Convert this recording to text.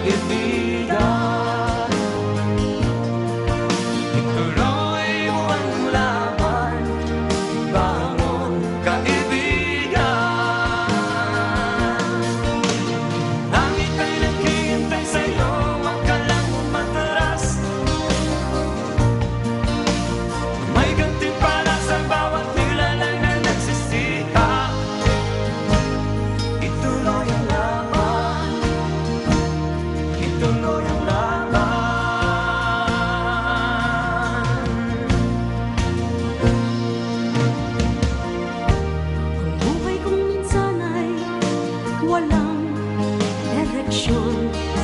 kaibigan. Ituloy mo ang laban, bangon kaibigan. Langit ay naghihintay sa'yo, wag ka lang umatras. May gantimpala sa bawat nilalang na nagsisikap. Ituloy ang laban, ituloy ang laban.